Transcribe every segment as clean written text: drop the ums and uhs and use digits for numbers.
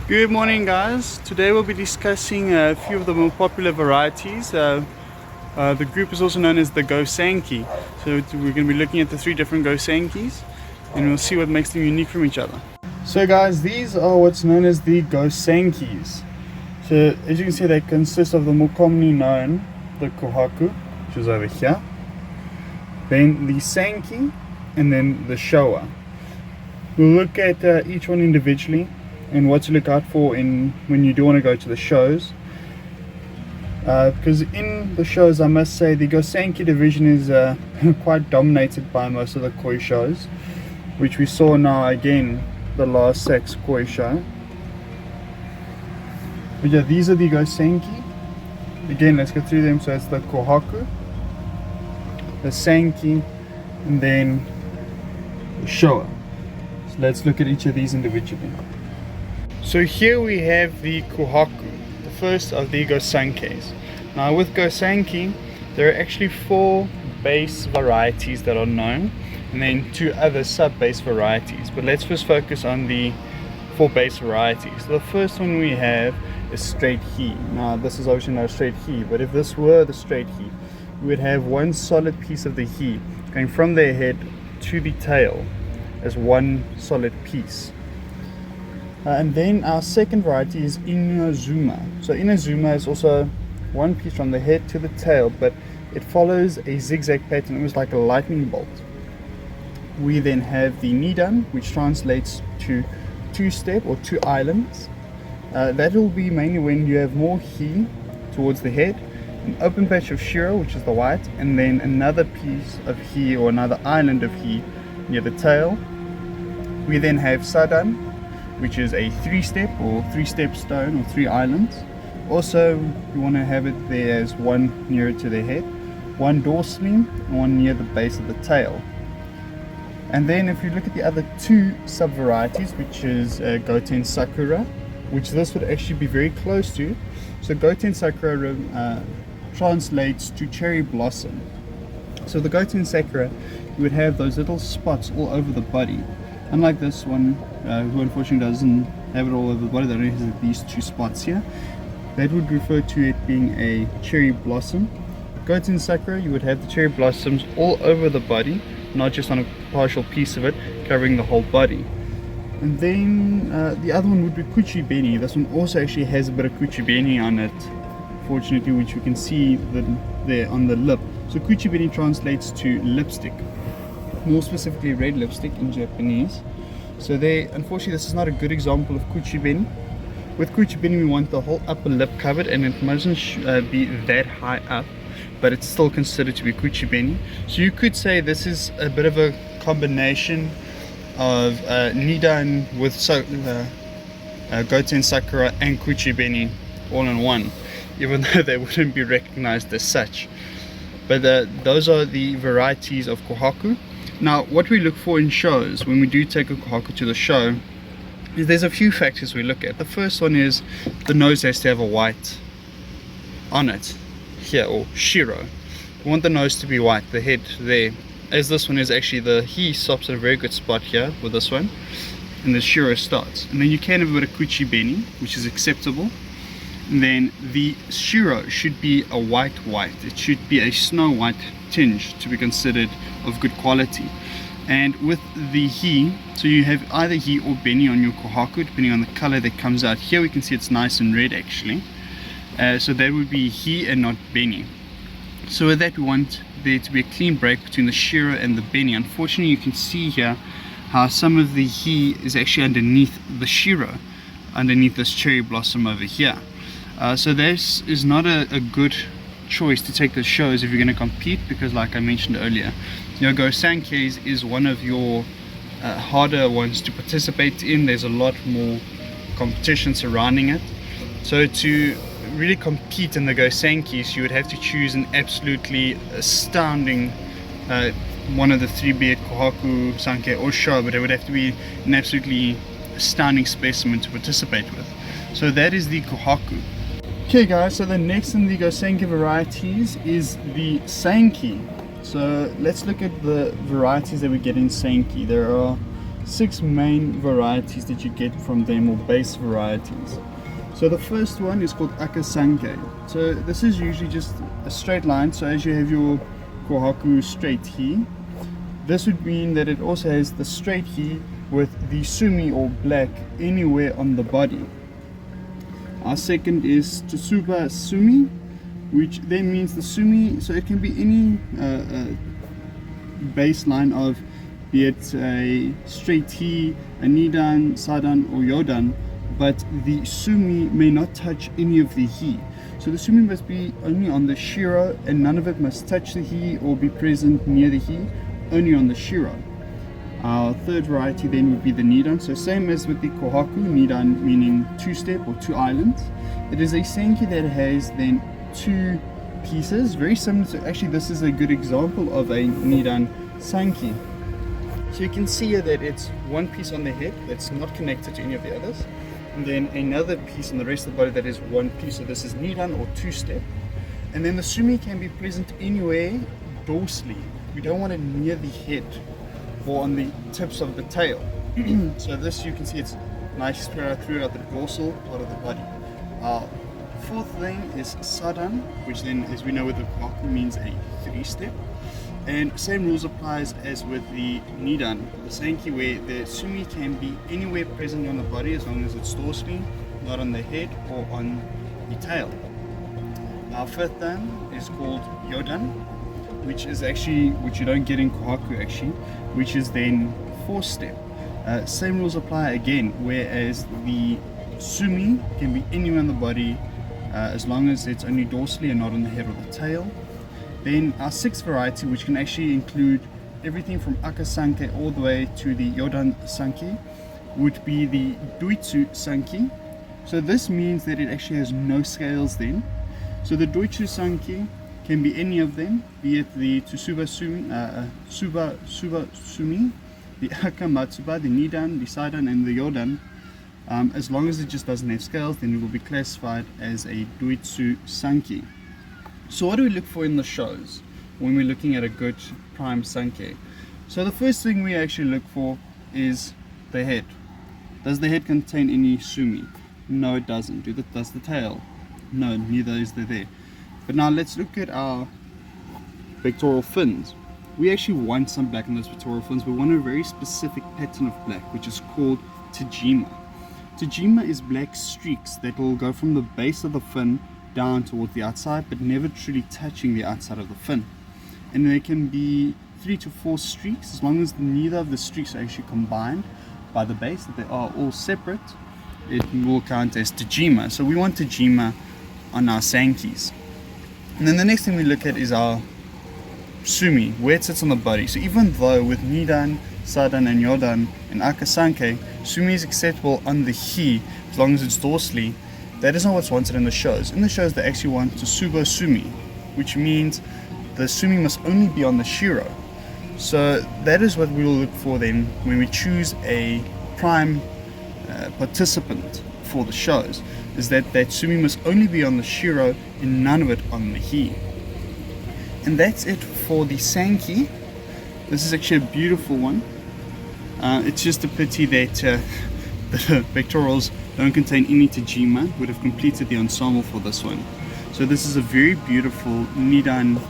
Good morning, guys. Today we'll be discussing a few of the more popular varieties. The group is also known as the Gosanke. So we're going to be looking at the three different Gosankes and we'll see what makes them unique from each other. So guys, these are what's known as the Gosankes. So as you can see, they consist of the more commonly known, the Kohaku, which is over here, then the Sanke, and then the Showa. We'll look at each one individually and what to look out for when you do want to go to the shows, because in the shows, I must say, the Gosanke division is quite dominated by most of the koi shows, which we saw now again the last sex koi show. But yeah, these are the Gosanke. Again, let's go through them. So it's the Kohaku, the Sanke, and then the Showa. So let's look at each of these individually. So here we have the Kohaku, the first of the Gosankes. Now with Gosanke, there are actually 4 base varieties that are known, and then 2 other sub-base varieties. But let's first focus on the 4 base varieties. So the first one we have is straight he. Now this is obviously not a straight he, but if this were the straight he, we would have one solid piece of the he going from their head to the tail as one solid piece. And then our second variety is Inazuma. So Inazuma is also one piece from the head to the tail, but it follows a zigzag pattern, almost like a lightning bolt. We then have the Nidan, which translates to 2-step or 2 islands. That will be mainly when you have more he towards the head, an open patch of shiro, which is the white, and then another piece of he or another island of he near the tail. We then have Sadan, which is a 3-step or 3-step stone or 3 islands. Also, you want to have it there as one nearer to the head, one dorsally, and one near the base of the tail. And then if you look at the other 2 sub-varieties, which is Goten Sakura, which this would actually be very close to. So Goten Sakura translates to cherry blossom. So the Goten Sakura, you would have those little spots all over the body. Unlike this one, who unfortunately doesn't have it all over the body, that only has these 2 spots here. That would refer to it being a cherry blossom. Goten Sakura, you would have the cherry blossoms all over the body, not just on a partial piece of it, covering the whole body. And then the other one would be Kuchibeni. This one also actually has a bit of Kuchibeni on it, fortunately, which you can see there on the lip. So Kuchibeni translates to lipstick, more specifically red lipstick in Japanese. So unfortunately, this is not a good example of Kuchibeni. With Kuchibeni, we want the whole upper lip covered, and it mustn't be that high up, but it's still considered to be Kuchibeni. So you could say this is a bit of a combination of Nidan with Goten Sakura and Kuchibeni all in one, even though they wouldn't be recognized as such. But those are the varieties of Kohaku. Now, what we look for in shows, when we do take a Kohaku to the show, is there's a few factors we look at. The first one is the nose has to have a white on it, here, or shiro. We want the nose to be white, the head there. As this one is actually, the he stops at a very good spot here with this one, and the shiro starts. And then you can have a bit of Kuchibeni, which is acceptable. And then the shiro should be a white. It should be a snow white tinge to be considered of good quality. And with the he, so you have either he or beni on your Kohaku, depending on the color that comes out. Here we can see it's nice and red actually. So that would be he and not beni. So with that, we want there to be a clean break between the shiro and the beni. Unfortunately, you can see here how some of the he is actually underneath the shiro, underneath this cherry blossom over here. So this is not a good choice to take the shows if you're going to compete, because like I mentioned earlier, Gosanke is one of your harder ones to participate in. There's a lot more competition surrounding it. So to really compete in the Gosankes, you would have to choose an absolutely astounding one of the 3, be it Kohaku, Sanke or Showa, but it would have to be an absolutely astounding specimen to participate with. So that is the Kohaku. Okay guys, so the next in the Gosanke varieties is the Sanke. So let's look at the varieties that we get in Sanke. There are 6 main varieties that you get from them, or base varieties. So the first one is called Gosanke. So this is usually just a straight line. So as you have your Kohaku straight here, this would mean that it also has the straight here with the sumi or black anywhere on the body. Our second is Tsuba Sumi, which then means the sumi, so it can be any baseline of, be it a straight hi, a nidan, sadan or yodan, but the sumi may not touch any of the hi. So the sumi must be only on the shiro, and none of it must touch the hi or be present near the hi, only on the shiro. Our third variety then would be the nidan. So same as with the kohaku, nidan meaning 2-step or 2 islands. It is a senki that has then 2 pieces, very similar to, actually this is a good example of a nidan sanki. So you can see here that it's one piece on the head that's not connected to any of the others, and then another piece on the rest of the body that is one piece. So this is nidan or 2-step. And then the sumi can be present anywhere dorsally. We don't want it near the head or on the tips of the tail. So this, you can see it's nice spread out throughout the dorsal part of the body. Fourth thing is sadan, which then, as we know with the kohaku, means a 3-step. And same rules applies as with the nidan, the senki, where the sumi can be anywhere present on the body as long as it's dorsally, not on the head or on the tail. Our fifth then is called yodan, which is actually, which you don't get in kohaku actually, which is then 4-step. Same rules apply again, whereas the sumi can be anywhere on the body as long as it's only dorsally and not on the head or the tail. Then our 6th variety, which can actually include everything from Gosanke all the way to the yodan sanki, would be the doitsu sanki. So this means that it actually has no scales then. So the doitsu sanki can be any of them, be it the Tsuba Sumi, Suba Sumi, the Akamatsuba, the Nidan, the Sadan, and the Yodan. As long as it just doesn't have scales, then it will be classified as a Doitsu Sanki. So what do we look for in the shows when we're looking at a good prime Sanke? So the first thing we actually look for is the head. Does the head contain any sumi? No, it doesn't. Does the tail? No, neither is there. But now let's look at our pectoral fins. We actually want some black in those pectoral fins. We want a very specific pattern of black, which is called tajima. Tajima is black streaks that will go from the base of the fin down towards the outside, but never truly touching the outside of the fin. And there can be 3 to 4 streaks, as long as neither of the streaks are actually combined by the base, that they are all separate, it will count as tajima. So we want tajima on our sankis. And then the next thing we look at is our sumi, where it sits on the body. So even though with nidan, sadan and yodan and Gosanke, sumi is acceptable on the hi as long as it's dorsally, that is not what's wanted in the shows. In the shows they actually want Tsuba Sumi, which means the sumi must only be on the shiro. So that is what we will look for then when we choose a prime participant for the shows, is that sumi must only be on the shiro and none of it on the hi. And that's it for the sanki. This is actually a beautiful one. It's just a pity that the pectorals don't contain any tajima. Would have completed the ensemble for this one. So this is a very beautiful nidan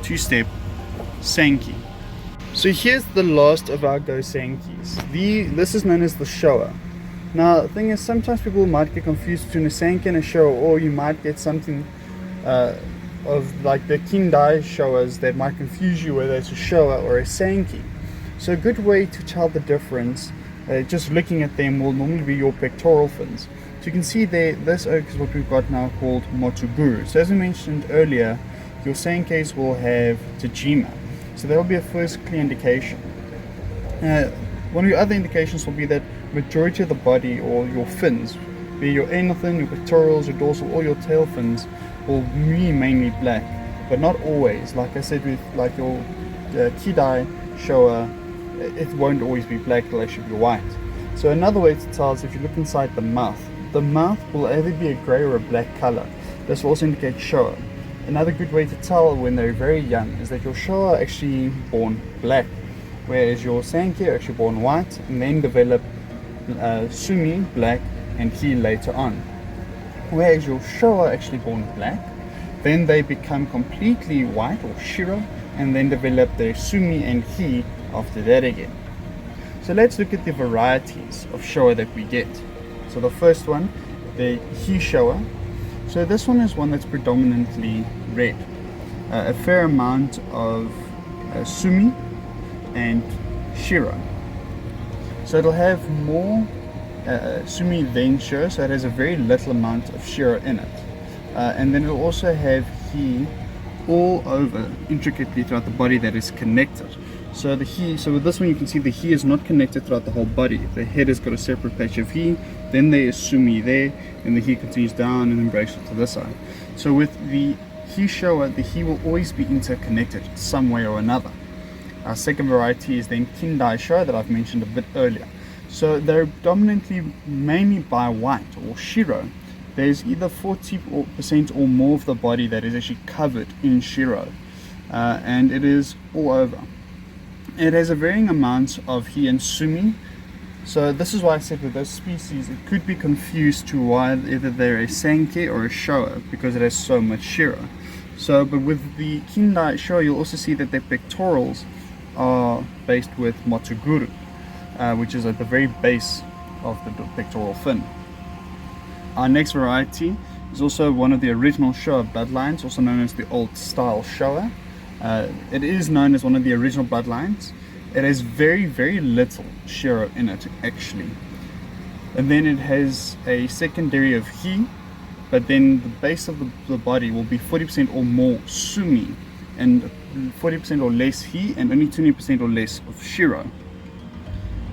2-step sanki. So here's the last of our Gosankes. This is known as the showa. Now the thing is, sometimes people might get confused between a sanki and a showa, or you might get something of like the kindai showas that might confuse you whether it's a showa or a sanki. So a good way to tell the difference, just looking at them, will normally be your pectoral fins. So you can see there, this oak is what we've got now called motuburu. So as we mentioned earlier, your sankes will have tajima. So that will be a first clear indication. One of your other indications will be that majority of the body, or your fins, be your anal fin, your pectorals, your dorsal, or your tail fins, will be mainly black, but not always. Like I said, with like your kidai showa, it won't always be black, it'll actually be white. So another way to tell is if you look inside the mouth. The mouth will either be a grey or a black color. This will also indicate showa. Another good way to tell when they're very young is that your showa are actually born black. whereas your Gosanke are actually born white and then develop Sumi, black, and Hi later on. Whereas your Showa are actually born black, then they become completely white or Shiro, and then develop their Sumi and Hi after that again. So let's look at the varieties of Showa that we get. So the first one, the Hi Showa. So this one is one that's predominantly red. A fair amount of Sumi and Shiro. So it'll have more Sumi than Shiro, so it has a very little amount of Shiro in it. And then it'll also have Hi all over, intricately throughout the body, that is connected. So the Hi, so with this one you can see the Hi is not connected throughout the whole body. The head has got a separate patch of Hi, then there is Sumi there, and the Hi continues down and then breaks up to this side. So with the Hi Showa, the Hi will always be interconnected some way or another. Our second variety is then Kindai Showa that I've mentioned a bit earlier. So they're dominantly mainly by white or Shiro. There's either 40% or more of the body that is actually covered in Shiro, and it is all over. It has a varying amount of Hi and Sumi. So this is why I said with those species it could be confused to why either they're a Gosanke or a Showa, because it has so much Shiro. So, but with the Kindai Showa, you'll also see that their pectorals are based with Motsuguru, which is at the very base of the pectoral fin. Our next variety is also one of the original Showa bloodlines, also known as the old style Showa. It is known as one of the original bloodlines. It has very little Shiro in it actually. And then it has a secondary of Hi, but then the base of the body will be 40% or more Sumi, and 40% or less Hi, and only 20% or less of Shiro.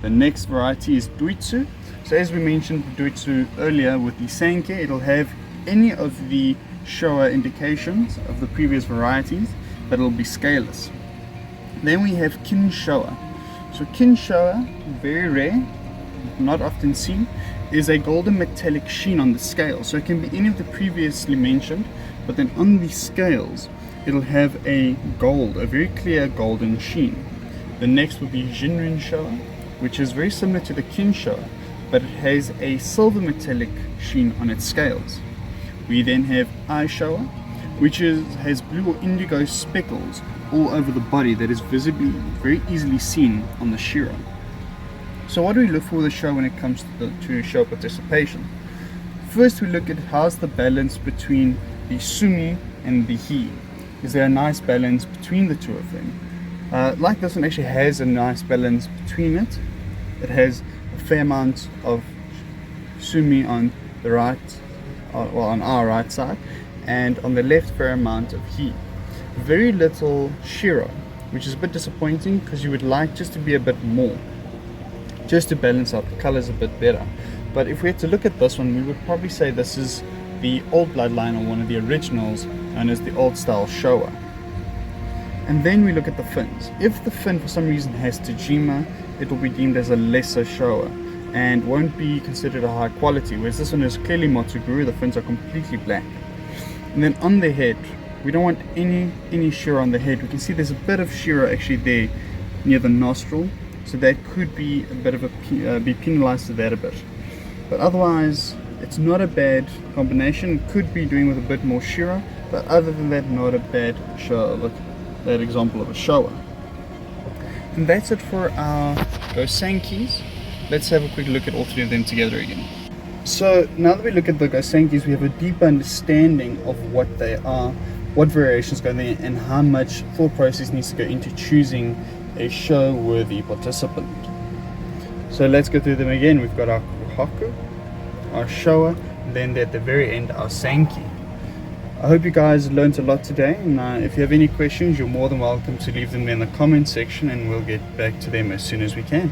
The next variety is Duitsu. So as we mentioned Duitsu earlier with the Gosanke, it'll have any of the Showa indications of the previous varieties, but it'll be scaleless. Then we have Kin Showa. So Kin Showa, very rare, not often seen, is a golden metallic sheen on the scale. So it can be any of the previously mentioned, but then on the scales it'll have a gold, a very clear golden sheen. The next will be Jinrin Showa, which is very similar to the Kin Showa, but it has a silver metallic sheen on its scales. We then have Ai Showa, which has blue or indigo speckles all over the body that is visibly very easily seen on the Shiro. So what do we look for with the Showa when it comes to Showa participation? First we look at how's the balance between the Sumi and the Hi. Is there a nice balance between the two of them? Like this one actually has a nice balance between it. It has a fair amount of Sumi on the right, on our right side, and on the left fair amount of Hi. Very little Shiro, which is a bit disappointing because you would like just to be a bit more, just to balance out the colors a bit better. But if we had to look at this one, we would probably say this is the old bloodline, or one of the originals, known as the old style Showa. And then we look at the fins. If the fin for some reason has Tajima, it will be deemed as a lesser Showa and won't be considered a high quality, whereas this one is clearly Motsuguru. The fins are completely black. And then on the head, we don't want any Shiro on the head. We can see there's a bit of Shiro actually there near the nostril, so that could be a bit of be penalized to that a bit. But otherwise, it's not a bad combination. Could be doing with a bit more Shiro, but other than that, not a bad Showa. Look, that example of a Showa. And that's it for our Gosankes. Let's have a quick look at all three of them together again. So now that we look at the Gosankes, we have a deeper understanding of what they are, what variations go there, and how much thought process needs to go into choosing a show-worthy participant. So let's go through them again. We've got our Kohaku, our Showa, and then at the very end our Gosanke. I hope you guys learned a lot today, and if you have any questions, you're more than welcome to leave them in the comment section, and we'll get back to them as soon as we can.